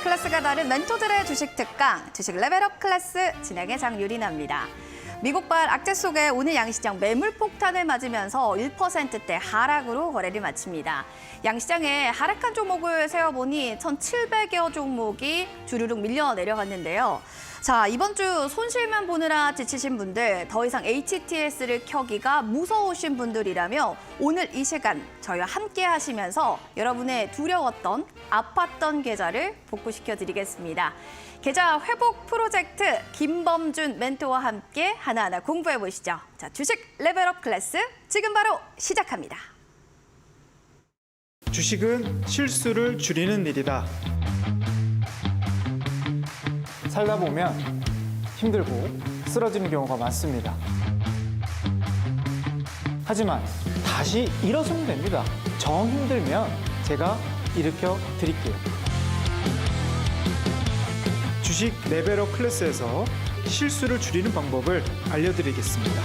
클래스가 다른 멘토들의 주식 특강, 주식 레벨업 클래스 진행의 장유리나입니다. 미국발 악재 속에 오늘 양시장 매물 폭탄을 맞으면서 1%대 하락으로 거래를 마칩니다. 양시장에 하락한 종목을 세어보니 1,700여 종목이 주르륵 밀려 내려갔는데요. 자, 이번 주 손실만 보느라 지치신 분들, 더 이상 HTS를 켜기가 무서우신 분들이라며 오늘 이 시간 저희와 함께 하시면서 여러분의 두려웠던, 아팠던 계좌를 복구시켜드리겠습니다. 계좌 회복 프로젝트 김범준 멘토와 함께 하나하나 공부해 보시죠. 자, 주식 레벨업 클래스 지금 바로 시작합니다. 주식은 실수를 줄이는 일이다. 살다 보면 힘들고 쓰러지는 경우가 많습니다. 하지만 다시 일어서면 됩니다. 정 힘들면 제가 일으켜 드릴게요. 주식 레벨업 클래스에서 실수를 줄이는 방법을 알려드리겠습니다.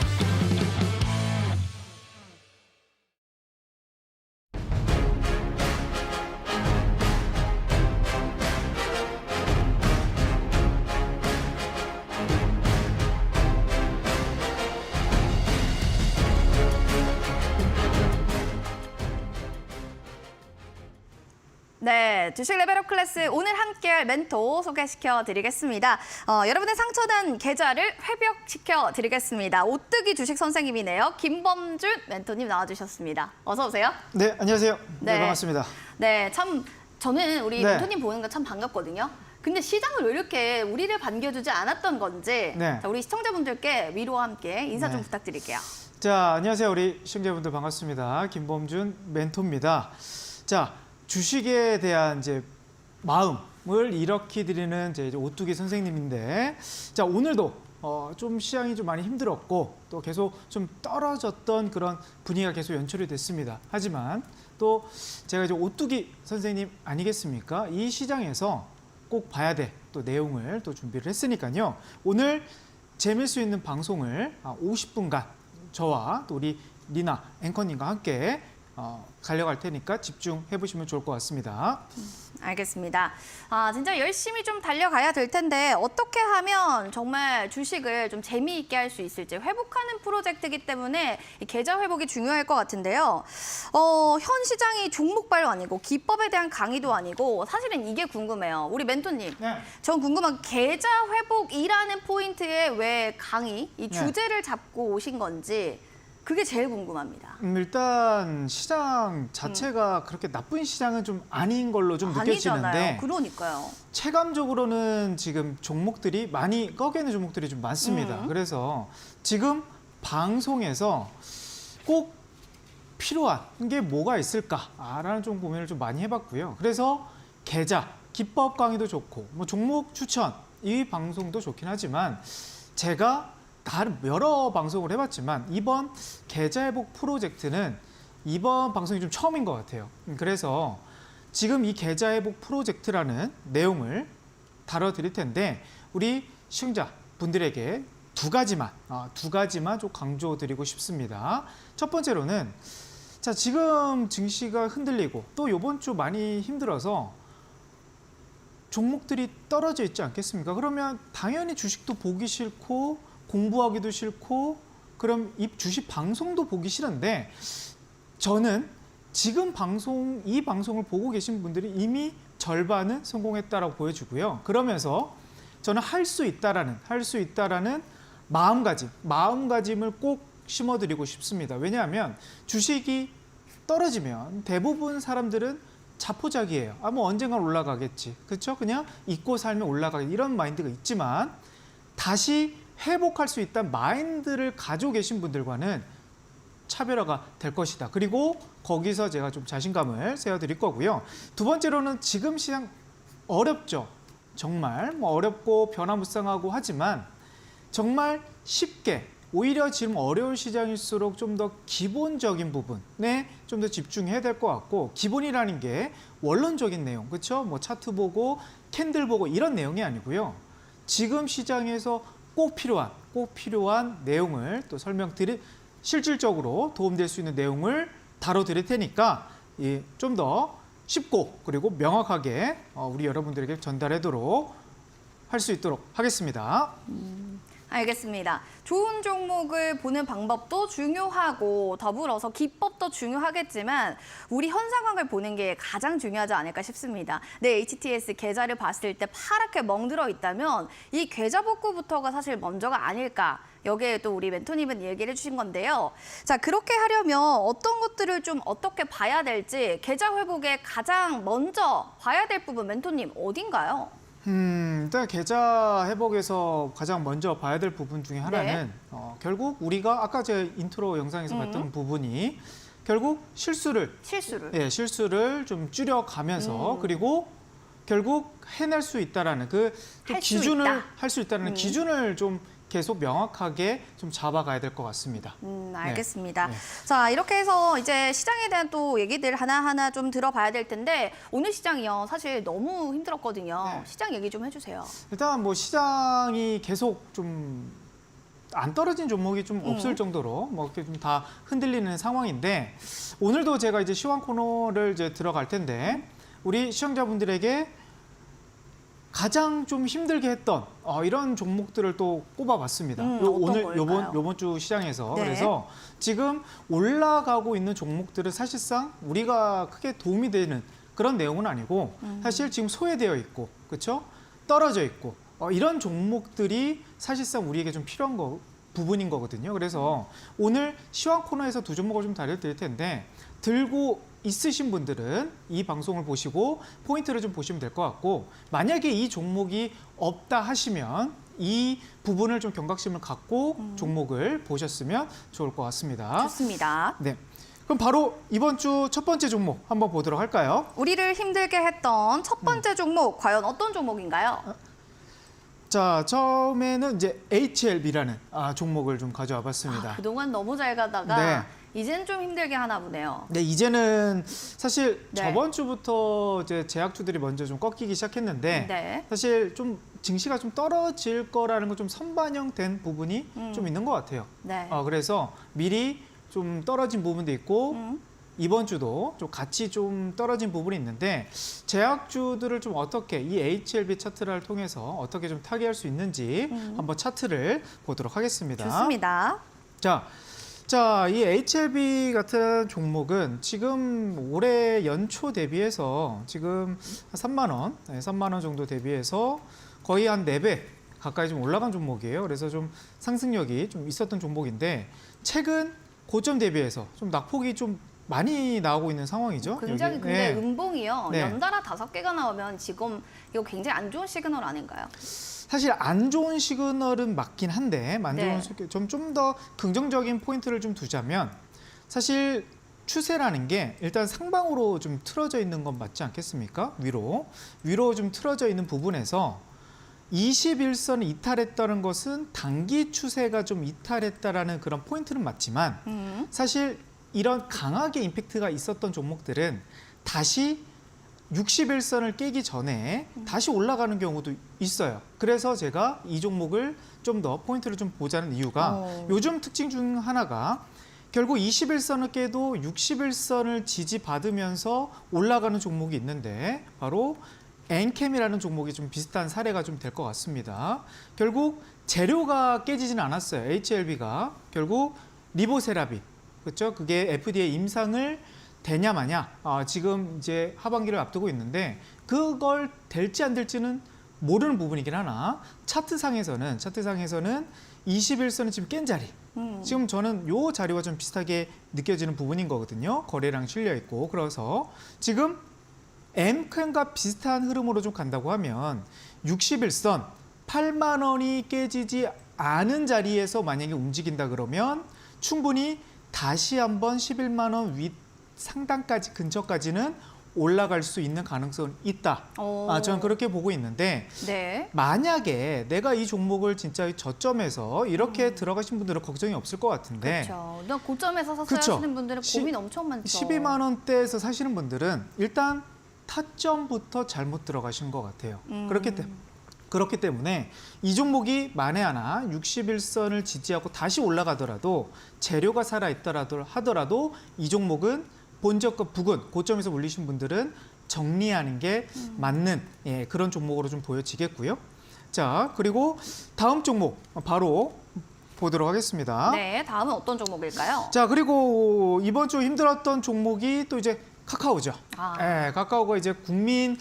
네, 주식 레벨업 클래스 오늘 함께할 멘토 소개시켜드리겠습니다. 여러분의 상처난 계좌를 회복시켜드리겠습니다. 오뜨기 주식 선생님이네요. 김범준 멘토님 나와주셨습니다. 어서 오세요. 네, 안녕하세요. 네, 네. 반갑습니다. 네, 참 저는 우리 네. 멘토님 보는 거 참 반갑거든요. 근데 시장을 왜 이렇게 우리를 반겨주지 않았던 건지 네. 자, 우리 시청자분들께 위로와 함께 인사 좀 네. 부탁드릴게요. 자, 안녕하세요. 우리 시청자분들 반갑습니다. 김범준 멘토입니다. 자, 주식에 대한 이제 마음을 일으켜 드리는 이제 오뚜기 선생님인데, 자, 오늘도 좀 시장이 좀 많이 힘들었고 또 계속 좀 떨어졌던 그런 분위기가 계속 연출이 됐습니다. 하지만 또 제가 이제 오뚜기 선생님 아니겠습니까? 이 시장에서 꼭 봐야 될 또 내용을 또 준비를 했으니까요. 오늘 재미있을 수 있는 방송을 50분간 저와 또 우리 리나 앵커님과 함께 달려갈 테니까 집중해 보시면 좋을 것 같습니다. 알겠습니다. 진짜 열심히 좀 달려가야 될 텐데 어떻게 하면 정말 주식을 좀 재미있게 할 수 있을지 회복하는 프로젝트이기 때문에 이 계좌 회복이 중요할 것 같은데요. 현 시장이 종목발도 아니고 기법에 대한 강의도 아니고 사실은 이게 궁금해요. 우리 멘토님, 네. 전 궁금한 계좌 회복이라는 포인트에 왜 강의, 이 네. 주제를 잡고 오신 건지 그게 제일 궁금합니다. 일단 시장 자체가 그렇게 나쁜 시장은 좀 아닌 걸로 좀 아니잖아요. 느껴지는데, 그러니까요. 체감적으로는 지금 종목들이 많이 꺾이는 종목들이 좀 많습니다. 그래서 지금 방송에서 꼭 필요한 게 뭐가 있을까라는 좀 고민을 좀 많이 해봤고요. 그래서 계좌, 기법 강의도 좋고 뭐 종목 추천 이 방송도 좋긴 하지만 제가 다른 여러 방송을 해봤지만 이번 계좌회복 프로젝트는 이번 방송이 좀 처음인 것 같아요. 그래서 지금 이 계좌회복 프로젝트라는 내용을 다뤄드릴 텐데 우리 시청자분들에게 두 가지만 좀 강조드리고 싶습니다. 첫 번째로는 자, 지금 증시가 흔들리고 또 이번 주 많이 힘들어서 종목들이 떨어져 있지 않겠습니까? 그러면 당연히 주식도 보기 싫고 공부하기도 싫고 그럼 이 주식 방송도 보기 싫은데 저는 지금 이 방송을 보고 계신 분들이 이미 절반은 성공했다라고 보여주고요. 그러면서 저는 할 수 있다라는 마음가짐을 꼭 심어드리고 싶습니다. 왜냐하면 주식이 떨어지면 대부분 사람들은 자포자기예요. 뭐 언젠간 올라가겠지. 그렇죠? 그냥 잊고 살면 올라가겠지. 이런 마인드가 있지만 다시 회복할 수 있다는 마인드를 가지고 계신 분들과는 차별화가 될 것이다. 그리고 거기서 제가 좀 자신감을 세워드릴 거고요. 두 번째로는 지금 시장 어렵죠. 정말 어렵고 변화무쌍하고 하지만 정말 쉽게 오히려 지금 어려운 시장일수록 좀 더 기본적인 부분에 좀 더 집중해야 될 것 같고 기본이라는 게 원론적인 내용, 그렇죠? 뭐 차트 보고 캔들 보고 이런 내용이 아니고요. 지금 시장에서 꼭 필요한 내용을 또 실질적으로 도움될 수 있는 내용을 다뤄드릴 테니까 좀 더 쉽고 그리고 명확하게 우리 여러분들에게 전달하도록 할 수 있도록 하겠습니다. 알겠습니다. 좋은 종목을 보는 방법도 중요하고 더불어서 기법도 중요하겠지만 우리 현 상황을 보는 게 가장 중요하지 않을까 싶습니다. 내 HTS 계좌를 봤을 때 파랗게 멍들어 있다면 이 계좌 복구부터가 사실 먼저가 아닐까. 여기에 또 우리 멘토님은 얘기를 해주신 건데요. 자, 그렇게 하려면 어떤 것들을 좀 어떻게 봐야 될지 계좌 회복에 가장 먼저 봐야 될 부분 멘토님 어딘가요? 일단 계좌 회복에서 가장 먼저 봐야 될 부분 중에 하나는 네. 결국 우리가 아까 제 인트로 영상에서 봤던 부분이 결국 실수를 좀 줄여가면서 그리고 결국 해낼 수 있다라는 그 할 수 기준을 있다. 할 수 있다는 기준을 좀 계속 명확하게 좀 잡아가야 될 것 같습니다. 알겠습니다. 네. 자, 이렇게 해서 이제 시장에 대한 또 얘기들 하나하나 좀 들어봐야 될 텐데 오늘 시장이요. 사실 너무 힘들었거든요. 네. 시장 얘기 좀 해주세요. 일단 뭐 시장이 계속 좀 안 떨어진 종목이 좀 없을 정도로 뭐 이렇게 좀 다 흔들리는 상황인데 오늘도 제가 이제 시황 코너를 이제 들어갈 텐데 우리 시청자분들에게 가장 좀 힘들게 했던 이런 종목들을 또 꼽아봤습니다. 어떤 오늘 걸까요? 요번 주 시장에서 네. 그래서 지금 올라가고 있는 종목들은 사실상 우리가 크게 도움이 되는 그런 내용은 아니고 사실 지금 소외되어 있고 그렇죠? 떨어져 있고 이런 종목들이 사실상 우리에게 좀 필요한 부분인 거거든요. 그래서 오늘 시황 코너에서 두 종목을 좀 다뤄드릴 텐데 들고 있으신 분들은 이 방송을 보시고 포인트를 좀 보시면 될 것 같고 만약에 이 종목이 없다 하시면 이 부분을 좀 경각심을 갖고 종목을 보셨으면 좋을 것 같습니다. 좋습니다. 네. 그럼 바로 이번 주 첫 번째 종목 한번 보도록 할까요? 우리를 힘들게 했던 첫 번째 종목 과연 어떤 종목인가요? 자, 처음에는 이제 HLB라는 종목을 좀 가져와 봤습니다. 그동안 너무 잘 가다가 네. 이제는 좀 힘들게 하나 보네요. 네, 이제는 사실 네. 저번 주부터 이제 제약주들이 먼저 좀 꺾이기 시작했는데 네. 사실 좀 증시가 좀 떨어질 거라는 거 좀 선반영된 부분이 좀 있는 것 같아요. 네. 그래서 미리 좀 떨어진 부분도 있고 이번 주도 좀 같이 좀 떨어진 부분이 있는데 제약주들을 좀 어떻게 이 HLB 차트를 통해서 어떻게 좀 타개할 수 있는지 한번 차트를 보도록 하겠습니다. 좋습니다. 자, 이 HLB 같은 종목은 지금 올해 연초 대비해서 지금 3만 원, 3만 원 정도 대비해서 거의 한 4배 가까이 좀 올라간 종목이에요. 그래서 좀 상승력이 좀 있었던 종목인데 최근 고점 대비해서 좀 낙폭이 좀 많이 나오고 있는 상황이죠. 굉장히 여기. 근데 네. 음봉이요. 네. 연달아 5개가 나오면 지금 이거 굉장히 안 좋은 시그널 아닌가요? 사실 안 좋은 시그널은 맞긴 한데 네. 좀 더 긍정적인 포인트를 좀 두자면 사실 추세라는 게 일단 상방으로 좀 틀어져 있는 건 맞지 않겠습니까? 위로 좀 틀어져 있는 부분에서 21선을 이탈했다는 것은 단기 추세가 좀 이탈했다라는 그런 포인트는 맞지만 사실 이런 강하게 임팩트가 있었던 종목들은 다시 61선을 깨기 전에 다시 올라가는 경우도 있어요. 그래서 제가 이 종목을 좀 더 포인트를 좀 보자는 이유가 요즘 특징 중 하나가 결국 21선을 깨도 61선을 지지받으면서 올라가는 종목이 있는데 바로 엔캠이라는 종목이 좀 비슷한 사례가 좀 될 것 같습니다. 결국 재료가 깨지진 않았어요. HLB가 결국 리보세라비 그렇죠? 그게 FDA 임상을 되냐 마냐 지금 이제 하반기를 앞두고 있는데 그걸 될지 안 될지는 모르는 부분이긴 하나 차트상에서는 21선은 지금 깬 자리 지금 저는 요 자리와 좀 비슷하게 느껴지는 부분인 거거든요. 거래량 실려 있고 그래서 지금 M캠과 비슷한 흐름으로 좀 간다고 하면 61선 8만 원이 깨지지 않은 자리에서 만약에 움직인다 그러면 충분히 다시 한번 11만 원 윗 상단까지 근처까지는 올라갈 수 있는 가능성은 있다. 저는 그렇게 보고 있는데 네. 만약에 내가 이 종목을 진짜 저점에서 이렇게 들어가신 분들은 걱정이 없을 것 같은데 그렇죠. 근데 고점에서 사서 그쵸. 하시는 분들은 고민 엄청 많죠. 12만 원대에서 사시는 분들은 일단 타점부터 잘못 들어가신 것 같아요. 그렇기 때문에 이 종목이 만에 하나 61선을 지지하고 다시 올라가더라도 재료가 살아있더라도 하더라도 이 종목은 본저가 부근 고점에서 올리신 분들은 정리하는 게 맞는 그런 종목으로 좀 보여지겠고요. 자, 그리고 다음 종목 바로 보도록 하겠습니다. 네, 다음은 어떤 종목일까요? 자, 그리고 이번 주 힘들었던 종목이 또 이제 카카오죠. 카카오가 이제 국민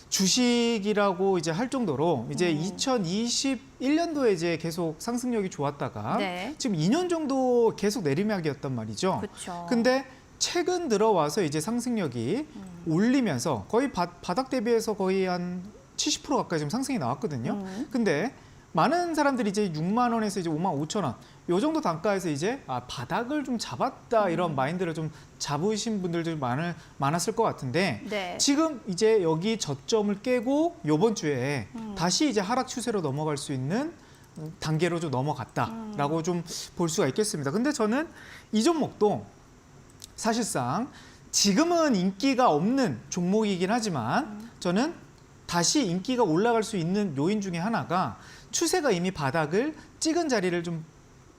주식이라고 이제 할 정도로 이제 2021년도에 이제 계속 상승력이 좋았다가 네. 지금 2년 정도 계속 내리막이었단 말이죠. 그렇죠. 근데 최근 들어와서 이제 상승력이 올리면서 거의 바닥 대비해서 거의 한 70% 가까이 지금 상승이 나왔거든요. 근데 많은 사람들이 이제 6만 원에서 이제 5만 5천 원, 요 정도 단가에서 이제 바닥을 좀 잡았다 이런 마인드를 좀 잡으신 분들도 많았을 것 같은데 네. 지금 이제 여기 저점을 깨고 요번 주에 다시 이제 하락 추세로 넘어갈 수 있는 단계로 좀 넘어갔다라고 좀 볼 수가 있겠습니다. 근데 저는 이 종목도 사실상 지금은 인기가 없는 종목이긴 하지만 저는 다시 인기가 올라갈 수 있는 요인 중에 하나가 추세가 이미 바닥을 찍은 자리를 좀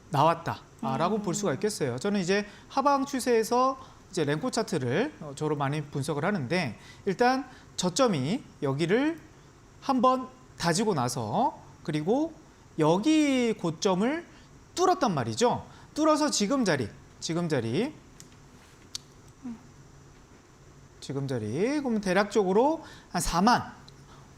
나왔다라고 볼 수가 있겠어요. 저는 이제 하방 추세에서 이제 랭코 차트를 저로 많이 분석을 하는데 일단 저점이 여기를 한번 다지고 나서 그리고 여기 고점을 뚫었단 말이죠. 뚫어서 지금 자리 그러면 대략적으로 한 4만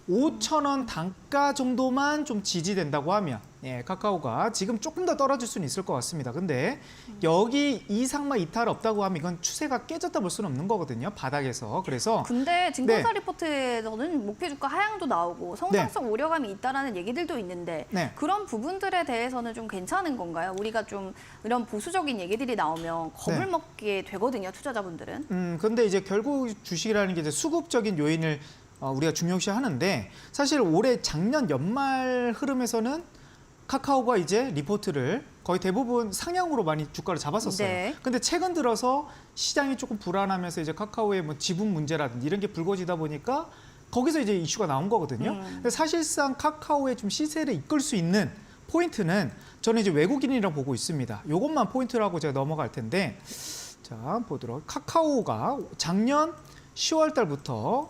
5천 원 단가 정도만 좀 지지된다고 하면 카카오가 지금 조금 더 떨어질 수는 있을 것 같습니다. 근데 여기 이상만 이탈 없다고 하면 이건 추세가 깨졌다 볼 수는 없는 거거든요. 바닥에서. 그래서 근데 증권사 네. 리포트에서는 목표 주가 하향도 나오고 성장성 우려감이 있다라는 얘기들도 있는데 네. 그런 부분들에 대해서는 좀 괜찮은 건가요? 우리가 좀 이런 보수적인 얘기들이 나오면 겁을 네. 먹게 되거든요, 투자자분들은. 근데 이제 결국 주식이라는 게 이제 수급적인 요인을 우리가 중요시 하는데 사실 올해 작년 연말 흐름에서는 카카오가 이제 리포트를 거의 대부분 상향으로 많이 주가를 잡았었어요. 네. 근데 최근 들어서 시장이 조금 불안하면서 이제 카카오의 뭐 지분 문제라든지 이런 게 불거지다 보니까 거기서 이제 이슈가 나온 거거든요. 근데 사실상 카카오의 좀 시세를 이끌 수 있는 포인트는 저는 이제 외국인이라고 보고 있습니다. 이것만 포인트라고 제가 넘어갈 텐데 자, 보도록. 카카오가 작년 10월 달부터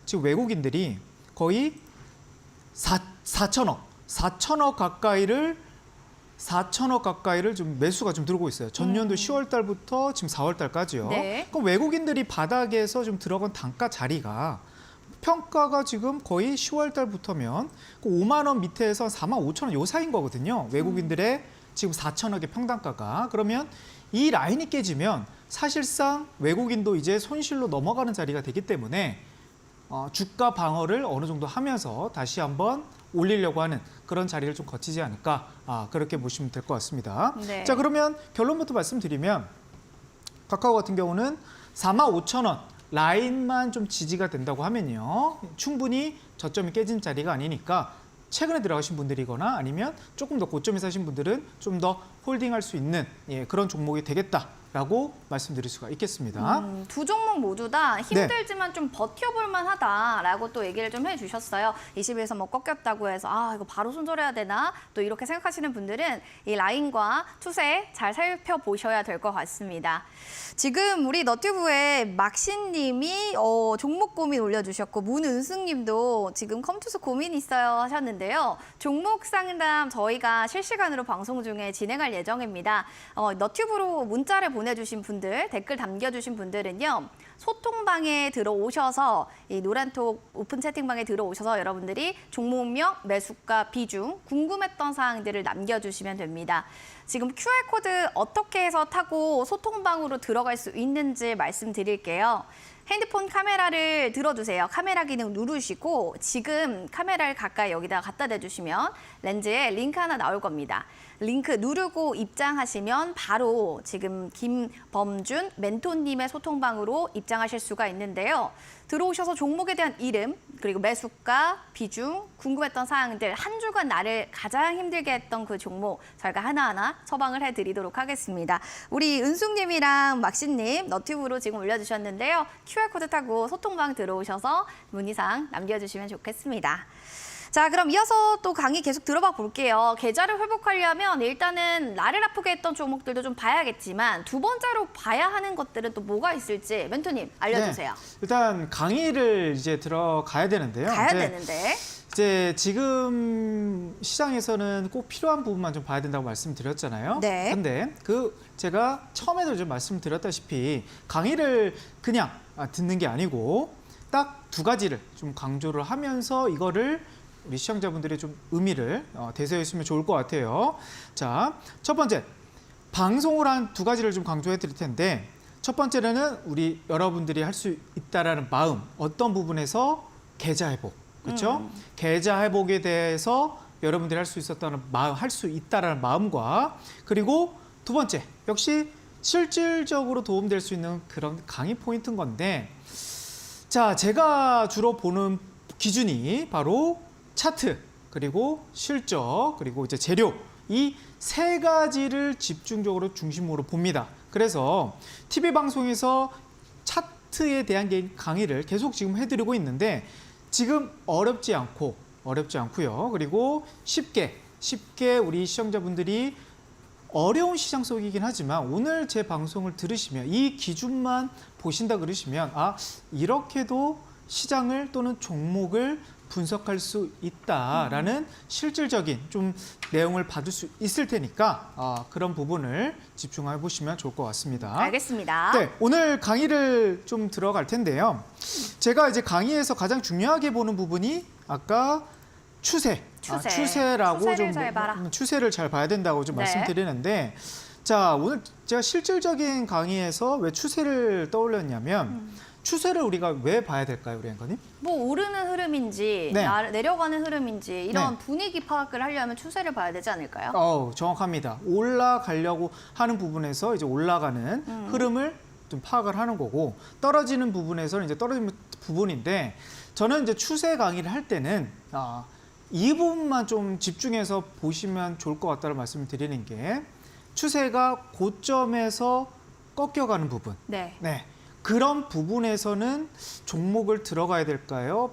지금 외국인들이 거의 4천억 가까이를 좀 매수가 좀 들어오고 있어요. 전년도 10월 달부터 지금 4월 달까지요. 네. 그럼 외국인들이 바닥에서 좀 들어간 단가 자리가 평가가 지금 거의 10월 달부터면 5만 원 밑에서 4만 5천 원 요 사이인 거거든요. 외국인들의 지금 4천억의 평단가가. 그러면 이 라인이 깨지면 사실상 외국인도 이제 손실로 넘어가는 자리가 되기 때문에 주가 방어를 어느 정도 하면서 다시 한번 올리려고 하는 그런 자리를 좀 거치지 않을까 그렇게 보시면 될 것 같습니다. 네. 자, 그러면 결론부터 말씀드리면 카카오 같은 경우는 4만 5천 원 라인만 좀 지지가 된다고 하면요. 충분히 저점이 깨진 자리가 아니니까 최근에 들어가신 분들이거나 아니면 조금 더 고점에 사신 분들은 좀 더 홀딩할 수 있는 그런 종목이 되겠다라고 말씀드릴 수가 있겠습니다. 두 종목 모두 다 힘들지만 좀 버텨볼 만하다라고 또 얘기를 좀 해주셨어요. 20에서 뭐 꺾였다고 해서 이거 바로 손절해야 되나? 또 이렇게 생각하시는 분들은 이 라인과 추세 잘 살펴보셔야 될 것 같습니다. 지금 우리 너튜브에 막신님이 종목 고민 올려주셨고 문은숙님도 지금 컴투스 고민 있어요 하셨는데요. 종목 상담 저희가 실시간으로 방송 중에 진행할 예정입니다. 너튜브로 문자를 보내주신 분들, 댓글 남겨주신 분들은요. 소통방에 들어오셔서 이 노란톡 오픈 채팅방에 들어오셔서 여러분들이 종목명, 매수가, 비중, 궁금했던 사항들을 남겨주시면 됩니다. 지금 QR코드 어떻게 해서 타고 소통방으로 들어갈 수 있는지 말씀드릴게요. 핸드폰 카메라를 들어주세요. 카메라 기능 누르시고 지금 카메라를 가까이 여기다 갖다 대주시면 렌즈에 링크 하나 나올 겁니다. 링크 누르고 입장하시면 바로 지금 김범준 멘토님의 소통방으로 입장하실 수가 있는데요. 들어오셔서 종목에 대한 이름, 그리고 매수가, 비중, 궁금했던 사항들, 한 주간 나를 가장 힘들게 했던 그 종목 저희가 하나하나 처방을 해드리도록 하겠습니다. 우리 은숙님이랑 막신님 너튜브로 지금 올려주셨는데요. QR코드 타고 소통방 들어오셔서 문의사항 남겨주시면 좋겠습니다. 자, 그럼 이어서 또 강의 계속 들어봐 볼게요. 계좌를 회복하려면 일단은 나를 아프게 했던 종목들도 좀 봐야겠지만 두 번째로 봐야 하는 것들은 또 뭐가 있을지 멘토님 알려주세요. 네, 일단 강의를 이제 들어가야 되는데요. 가야 되는데. 이제 지금 시장에서는 꼭 필요한 부분만 좀 봐야 된다고 말씀드렸잖아요. 네. 근데 제가 처음에도 좀 말씀드렸다시피 강의를 그냥 듣는 게 아니고 딱 두 가지를 좀 강조를 하면서 이거를 우리 시청자분들의 좀 의미를 대세했으면 좋을 것 같아요. 자, 첫 번째 방송을 한 두 가지를 좀 강조해 드릴 텐데 첫 번째는 우리 여러분들이 할 수 있다라는 마음, 어떤 부분에서 계좌 회복, 그렇죠? 계좌 회복에 대해서 여러분들이 할 수 있었다는 마음, 할 수 있다라는 마음과 그리고 두 번째 역시 실질적으로 도움될 수 있는 그런 강의 포인트인 건데 자, 제가 주로 보는 기준이 바로 차트, 그리고 실적, 그리고 이제 재료 이 세 가지를 집중적으로 중심으로 봅니다. 그래서 TV 방송에서 차트에 대한 강의를 계속 지금 해드리고 있는데 지금 어렵지 않고요. 그리고 쉽게 우리 시청자분들이 어려운 시장 속이긴 하지만 오늘 제 방송을 들으시면 이 기준만 보신다 그러시면 이렇게도 시장을 또는 종목을 분석할 수 있다라는 실질적인 좀 내용을 받을 수 있을 테니까 그런 부분을 집중해 보시면 좋을 것 같습니다. 알겠습니다. 네, 오늘 강의를 좀 들어갈 텐데요. 제가 이제 강의에서 가장 중요하게 보는 부분이 아까 추세라고 추세를 잘 봐라. 추세를 잘 봐야 된다고 좀 네. 말씀드리는데 자, 오늘 제가 실질적인 강의에서 왜 추세를 떠올렸냐면 추세를 우리가 왜 봐야 될까요, 우리 앵커님? 뭐 오르는 흐름인지 네. 내려가는 흐름인지 이런 네. 분위기 파악을 하려면 추세를 봐야 되지 않을까요? 정확합니다. 올라가려고 하는 부분에서 이제 올라가는 흐름을 좀 파악을 하는 거고 떨어지는 부분에서는 이제 떨어지는 부분인데 저는 이제 추세 강의를 할 때는 이 부분만 좀 집중해서 보시면 좋을 것 같다는 말씀을 드리는 게 추세가 고점에서 꺾여가는 부분. 네. 그런 부분에서는 종목을 들어가야 될까요?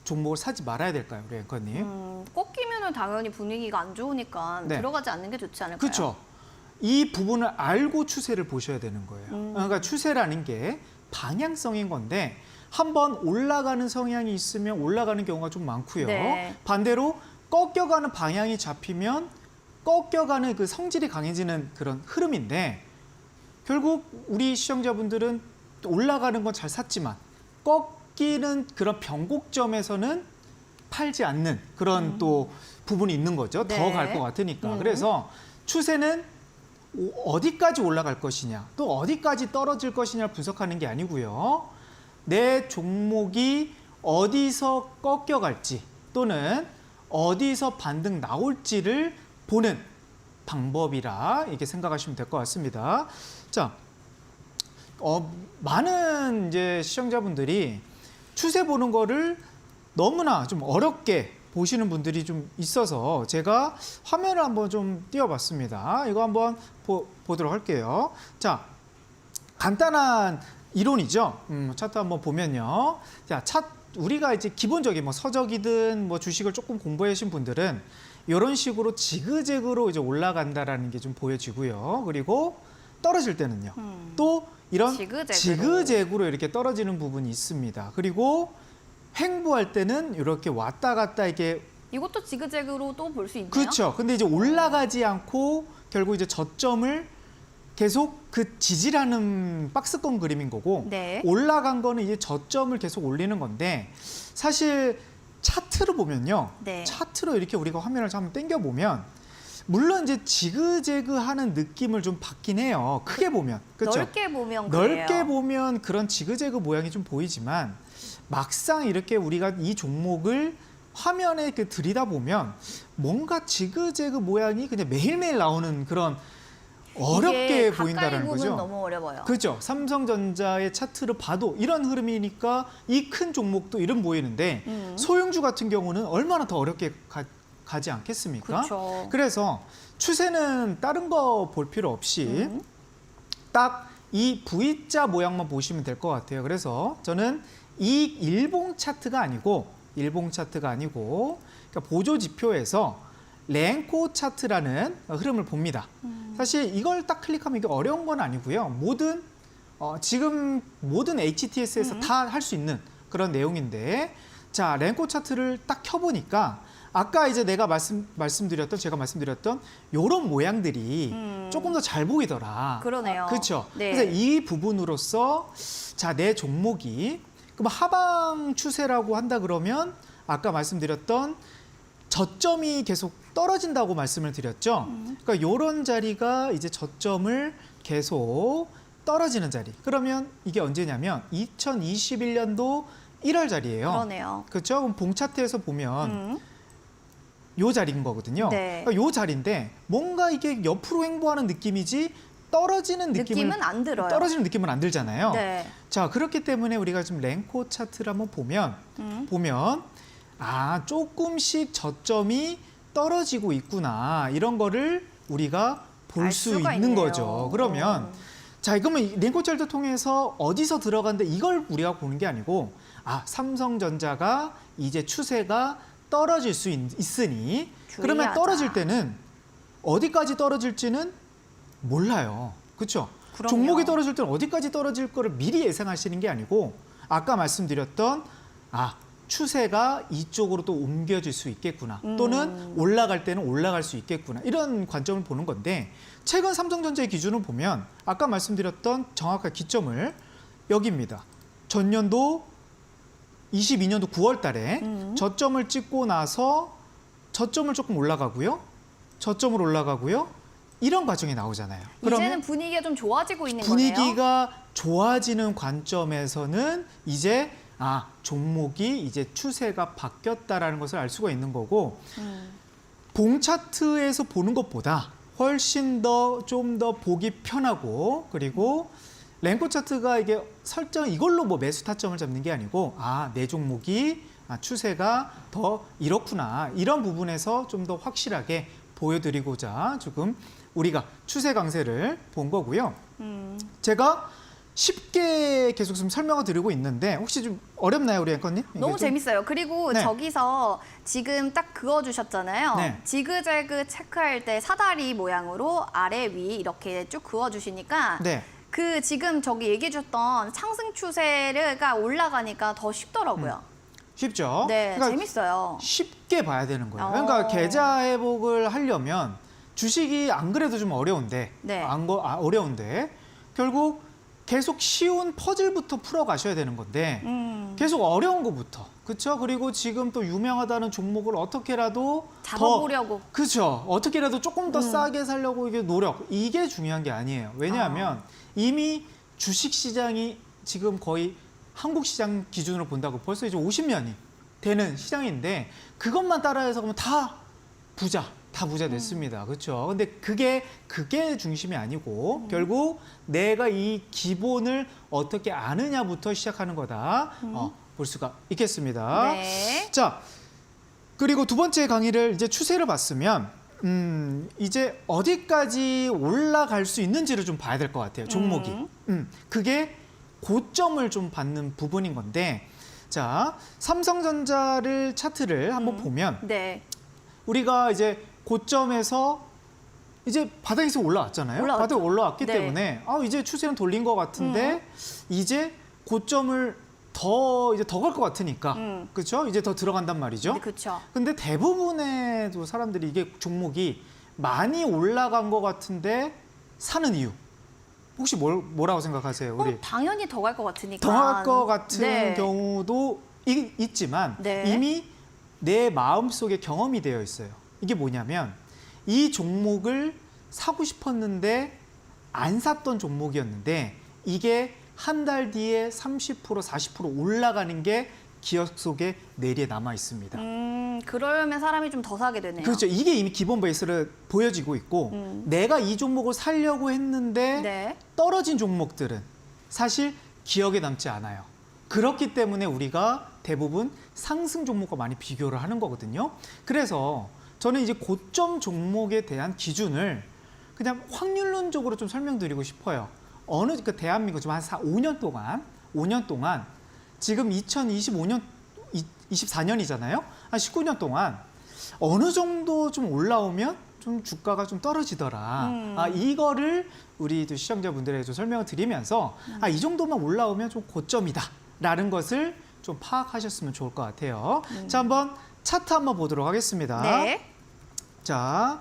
종목을 사지 말아야 될까요, 우리 앵커님? 꺾이면은 당연히 분위기가 안 좋으니까 네. 들어가지 않는 게 좋지 않을까요? 그렇죠. 이 부분을 알고 추세를 보셔야 되는 거예요. 그러니까 추세라는 게 방향성인 건데 한번 올라가는 성향이 있으면 올라가는 경우가 좀 많고요. 네. 반대로 꺾여가는 방향이 잡히면 꺾여가는 그 성질이 강해지는 그런 흐름인데 결국 우리 시청자분들은 올라가는 건 잘 샀지만 꺾이는 그런 변곡점에서는 팔지 않는 그런 또 부분이 있는 거죠. 네. 더 갈 것 같으니까. 그래서 추세는 어디까지 올라갈 것이냐 또 어디까지 떨어질 것이냐를 분석하는 게 아니고요. 내 종목이 어디서 꺾여갈지 또는 어디서 반등 나올지를 보는 방법이라 이렇게 생각하시면 될 것 같습니다. 자, 많은 이제 시청자분들이 추세 보는 거를 너무나 좀 어렵게 보시는 분들이 좀 있어서 제가 화면을 한번 좀 띄워봤습니다. 이거 한번 보도록 할게요. 자, 간단한 이론이죠. 차트 한번 보면요. 자, 우리가 이제 기본적인 뭐 서적이든 뭐 주식을 조금 공부해 주신 분들은 이런 식으로 지그재그로 이제 올라간다라는 게 좀 보여지고요. 그리고 떨어질 때는요. 또 이런 지그재그로 이렇게 떨어지는 부분이 있습니다. 그리고 횡보할 때는 이렇게 왔다 갔다 이게 이것도 지그재그로 또 볼 수 있나요? 그렇죠. 근데 이제 올라가지 않고 결국 이제 저점을 계속 그 지지라는 박스권 그림인 거고 네. 올라간 거는 이제 저점을 계속 올리는 건데 사실 차트로 보면요. 네. 차트로 이렇게 우리가 화면을 한번 당겨 보면 물론 이제 지그재그하는 느낌을 좀 받긴 해요. 크게 보면. 그렇죠? 넓게 보면 그래요. 넓게 보면 그런 지그재그 모양이 좀 보이지만 막상 이렇게 우리가 이 종목을 화면에 이렇게 들이다보면 뭔가 지그재그 모양이 그냥 매일매일 나오는 그런 어렵게 보인다는 거죠. 보면 너무 어려워요. 그렇죠. 삼성전자의 차트를 봐도 이런 흐름이니까 이 큰 종목도 이름 보이는데 소형주 같은 경우는 얼마나 더 어렵게 가지 않겠습니까? 그렇죠. 그래서 추세는 다른 거 볼 필요 없이 딱 이 V자 모양만 보시면 될 것 같아요. 그래서 저는 이 일봉 차트가 아니고 일봉 차트가 아니고 그러니까 보조 지표에서 랭코 차트라는 흐름을 봅니다. 사실 이걸 딱 클릭하면 이게 어려운 건 아니고요. 지금 모든 HTS에서 다 할 수 있는 그런 내용인데, 자, 랭코 차트를 딱 켜보니까 아까 이제 제가 말씀드렸던 요런 모양들이 조금 더 잘 보이더라. 그러네요. 그렇죠. 네. 그래서 이 부분으로서 자, 내 종목이 그럼 하방 추세라고 한다 그러면 아까 말씀드렸던 저점이 계속 떨어진다고 말씀을 드렸죠. 그러니까 요런 자리가 이제 저점을 계속 떨어지는 자리. 그러면 이게 언제냐면 2021년도 1월 자리예요. 그러네요. 그렇죠? 그럼 봉 차트에서 보면 요 자리인 거거든요. 네. 그러니까 요 자리인데 뭔가 이게 옆으로 행보하는 느낌이지 떨어지는 느낌은 안 들어요. 떨어지는 느낌은 안 들잖아요. 네. 자, 그렇기 때문에 우리가 좀 랭코 차트를 한번 보면 조금씩 저점이 떨어지고 있구나. 이런 거를 우리가 볼 알 수 수가 있는 있네요. 거죠. 그러면 자, 그러면 이 랭코 차트 통해서 어디서 들어간데 이걸 우리가 보는 게 아니고 삼성전자가 이제 추세가 떨어질 수 있으니 그러면 주의하자. 떨어질 때는 어디까지 떨어질지는 몰라요. 그렇죠? 그럼요. 종목이 떨어질 때는 어디까지 떨어질 거를 미리 예상하시는 게 아니고 아까 말씀드렸던 추세가 이쪽으로 또 옮겨질 수 있겠구나. 또는 올라갈 때는 올라갈 수 있겠구나. 이런 관점을 보는 건데 최근 삼성전자의 기준을 보면 아까 말씀드렸던 정확한 기점을 여기입니다. 전년도 22년도 9월 달에 저점을 찍고 나서 저점을 조금 올라가고요. 저점을 올라가고요. 이런 과정이 나오잖아요. 이제는 분위기가 좀 좋아지고 있는 거네요. 분위기가 좋아지는 관점에서는 이제 종목이 이제 추세가 바뀌었다라는 것을 알 수가 있는 거고 봉 차트에서 보는 것보다 훨씬 더 좀 더 보기 편하고 그리고 랭코 차트가 이게 설정 이걸로 뭐 매수 타점을 잡는 게 아니고 내 종목이 추세가 더 이렇구나 이런 부분에서 좀 더 확실하게 보여드리고자 지금 우리가 추세 강세를 본 거고요. 제가 쉽게 계속 좀 설명을 드리고 있는데 혹시 좀 어렵나요, 우리 앵커님? 너무 재밌어요. 그리고 네. 저기서 지금 딱 그어주셨잖아요. 네. 지그재그 체크할 때 사다리 모양으로 아래 위 이렇게 쭉 그어주시니까 네. 그 지금 저기 얘기해 주셨던 상승 추세가 올라가니까 더 쉽더라고요. 쉽죠? 네, 그러니까 재밌어요. 쉽게 봐야 되는 거예요. 그러니까 계좌 회복을 하려면 주식이 안 그래도 좀 어려운데, 네. 어려운데 결국 계속 쉬운 퍼즐부터 풀어 가셔야 되는 건데 계속 어려운 거부터, 그렇죠? 그리고 지금 또 유명하다는 종목을 어떻게라도 잡아보려고. 그렇죠? 어떻게라도 조금 더 싸게 살려고 이게 노력, 이게 중요한 게 아니에요. 왜냐하면 이미 주식 시장이 지금 거의 한국 시장 기준으로 본다고 벌써 이제 50년이 되는 시장인데 그것만 따라해서 그러면 다 부자 됐습니다. 그렇죠? 근데 그게 중심이 아니고 결국 내가 이 기본을 어떻게 아느냐부터 시작하는 거다. 볼 수가 있겠습니다. 네. 자, 그리고 두 번째 강의를 이제 추세를 봤으면 이제 어디까지 올라갈 수 있는지를 좀 봐야 될 것 같아요. 종목이. 그게 고점을 좀 받는 부분인 건데 자, 삼성전자를 차트를 한번 보면 네. 우리가 이제 고점에서 이제 바닥에서 올라왔잖아요. 올라왔죠. 바닥에 올라왔기 네. 때문에 이제 추세는 돌린 것 같은데 이제 고점을 더 갈 것 같으니까 그렇죠? 이제 더 들어간단 말이죠. 그렇죠. 근데 대부분의 사람들이 이게 종목이 많이 올라간 것 같은데 사는 이유 혹시 뭐라고 생각하세요? 우리 당연히 더 갈 것 같으니까. 더 할 것 같은 네. 경우도 있지만 네. 이미 내 마음속에 경험이 되어 있어요. 이게 뭐냐면 이 종목을 사고 싶었는데 안 샀던 종목이었는데 이게 한 달 뒤에 30% 40% 올라가는 게 기억 속에 내리에 남아 있습니다. 그러면 사람이 좀 더 사게 되네요. 그렇죠. 이게 이미 기본 베이스를 보여지고 있고 내가 이 종목을 살려고 했는데 네. 떨어진 종목들은 사실 기억에 남지 않아요. 그렇기 때문에 우리가 대부분 상승 종목과 많이 비교를 하는 거거든요. 그래서 저는 이제 고점 종목에 대한 기준을 그냥 확률론적으로 좀 설명드리고 싶어요. 대한민국 지금 한 5년 동안 지금 2025년 24년이잖아요. 한 19년 동안 어느 정도 좀 올라오면 좀 주가가 좀 떨어지더라. 이거를 우리 또 시청자분들에게 좀 설명을 드리면서 이 정도만 올라오면 좀 고점이다라는 것을 좀 파악하셨으면 좋을 것 같아요. 자, 한번 차트 한번 보도록 하겠습니다. 네. 자,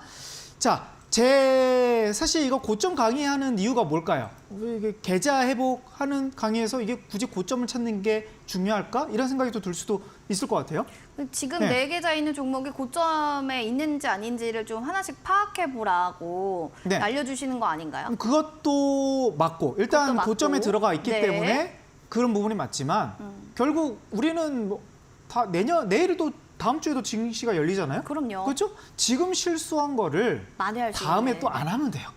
사실 이거 고점 강의하는 이유가 뭘까요? 이게 계좌 회복하는 강의에서 이게 굳이 고점을 찾는 게 중요할까? 이런 생각이 또 들 수도 있을 것 같아요. 지금 네. 네 계좌 있는 종목이 고점에 있는지 아닌지를 좀 하나씩 파악해 보라고 네. 알려주시는 거 아닌가요? 그것도 맞고 일단 그것도 맞고. 고점에 들어가 있기 네. 때문에 그런 부분이 맞지만 결국 우리는 뭐 다 내일도 다음 주에도 증시가 열리잖아요. 그럼요. 그렇죠? 지금 실수한 거를 만회할 수 다음에 있는. 또 안 하면 돼요.